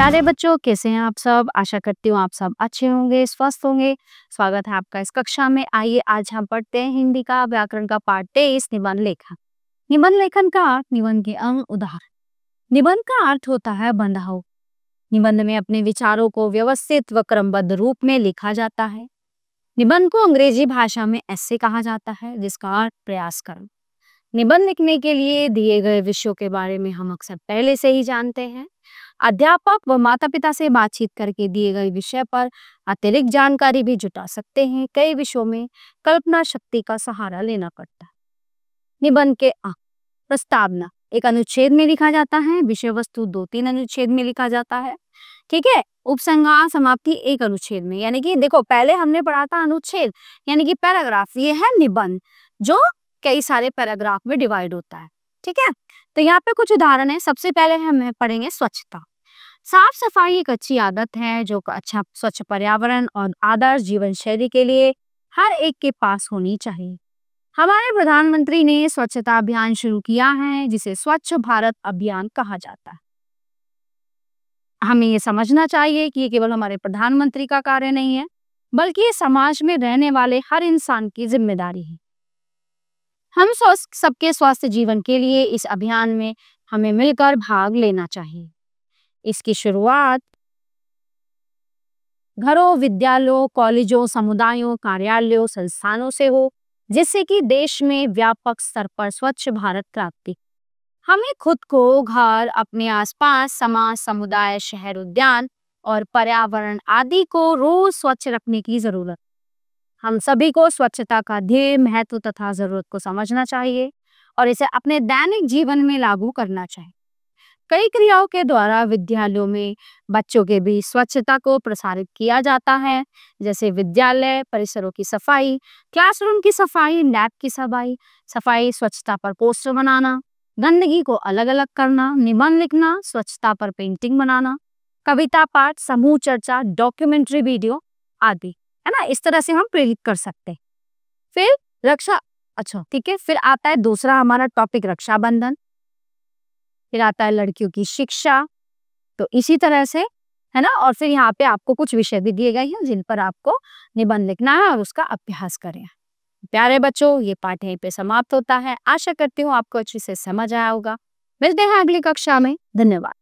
प्यारे बच्चों, कैसे हैं आप सब। आशा करती हूँ आप सब अच्छे होंगे, स्वस्थ होंगे। स्वागत है आपका इस कक्षा में। आइए आज हम पढ़ते हैं हिंदी का व्याकरण का पाठ 23 निबंध लेखन। निबंध लेखन का अर्थ, निबंध के अंग, उदाहरण। निबंध का अर्थ होता है बंधाओ। निबंध में अपने विचारों को व्यवस्थित व क्रमबद्ध रूप में लिखा जाता है। निबंध को अंग्रेजी भाषा में ऐसे कहा जाता है, जिसका अर्थ प्रयास करना। निबंध लिखने के लिए दिए गए विषयों के बारे में हम अक्सर पहले से ही जानते हैं। अध्यापक व माता पिता से बातचीत करके दिए गए विषय पर अतिरिक्त जानकारी भी जुटा सकते हैं। कई विषयों में कल्पना शक्ति का सहारा लेना पड़ता है। निबंध के अंग, प्रस्तावना एक अनुच्छेद में लिखा जाता है। विषय वस्तु 2-3 अनुच्छेद में लिखा जाता है। ठीक है। उपसंहार, समाप्ति एक अनुच्छेद में। यानी कि देखो, पहले हमने पढ़ा था अनुच्छेद यानी कि पैराग्राफ, ये है निबंध जो कई सारे पैराग्राफ में डिवाइड होता है। ठीक है। तो यहाँ पे कुछ उदाहरण है। सबसे पहले हम पढ़ेंगे स्वच्छता। साफ सफाई एक अच्छी आदत है जो अच्छा स्वच्छ पर्यावरण और आदर्श जीवन शैली के लिए हर एक के पास होनी चाहिए। हमारे प्रधानमंत्री ने स्वच्छता अभियान शुरू किया है, जिसे स्वच्छ भारत अभियान कहा जाता है। हमें ये समझना चाहिए कि ये केवल हमारे प्रधानमंत्री का कार्य नहीं है, बल्कि ये समाज में रहने वाले हर इंसान की जिम्मेदारी है। हम सबके स्वस्थ जीवन के लिए इस अभियान में हमें मिलकर भाग लेना चाहिए। इसकी शुरुआत घरों, विद्यालयों, कॉलेजों, समुदायों, कार्यालयों, संस्थानों से हो, जिससे कि देश में व्यापक स्तर पर स्वच्छ भारत क्रांति। हमें खुद को, घर, अपने आसपास, समाज, समुदाय, शहर, उद्यान और पर्यावरण आदि को रोज स्वच्छ रखने की जरूरत। हम सभी को स्वच्छता का ध्येय, महत्व तथा जरूरत को समझना चाहिए और इसे अपने दैनिक जीवन में लागू करना चाहिए। कई क्रियाओं के द्वारा विद्यालयों में बच्चों के बीच स्वच्छता को प्रसारित किया जाता है, जैसे विद्यालय परिसरों की सफाई, क्लासरूम की सफाई, लैब की सफाई, स्वच्छता पर पोस्टर बनाना, गंदगी को अलग अलग करना, निबंध लिखना, स्वच्छता पर पेंटिंग बनाना, कविता पाठ, समूह चर्चा, डॉक्यूमेंट्री वीडियो आदि, है ना। इस तरह से हम प्रेरित कर सकते हैं। फिर रक्षा, अच्छा ठीक है। फिर आता है दूसरा हमारा टॉपिक रक्षाबंधन। फिर आता है लड़कियों की शिक्षा। तो इसी तरह से, है ना। और फिर यहाँ पे आपको कुछ विषय भी दिए गए हैं जिन पर आपको निबंध लिखना है और उसका अभ्यास करें। प्यारे बच्चों, ये पाठ यहीं पे समाप्त होता है। आशा करती हूँ आपको अच्छे से समझ आया होगा। मिलते हैं अगली कक्षा में। धन्यवाद।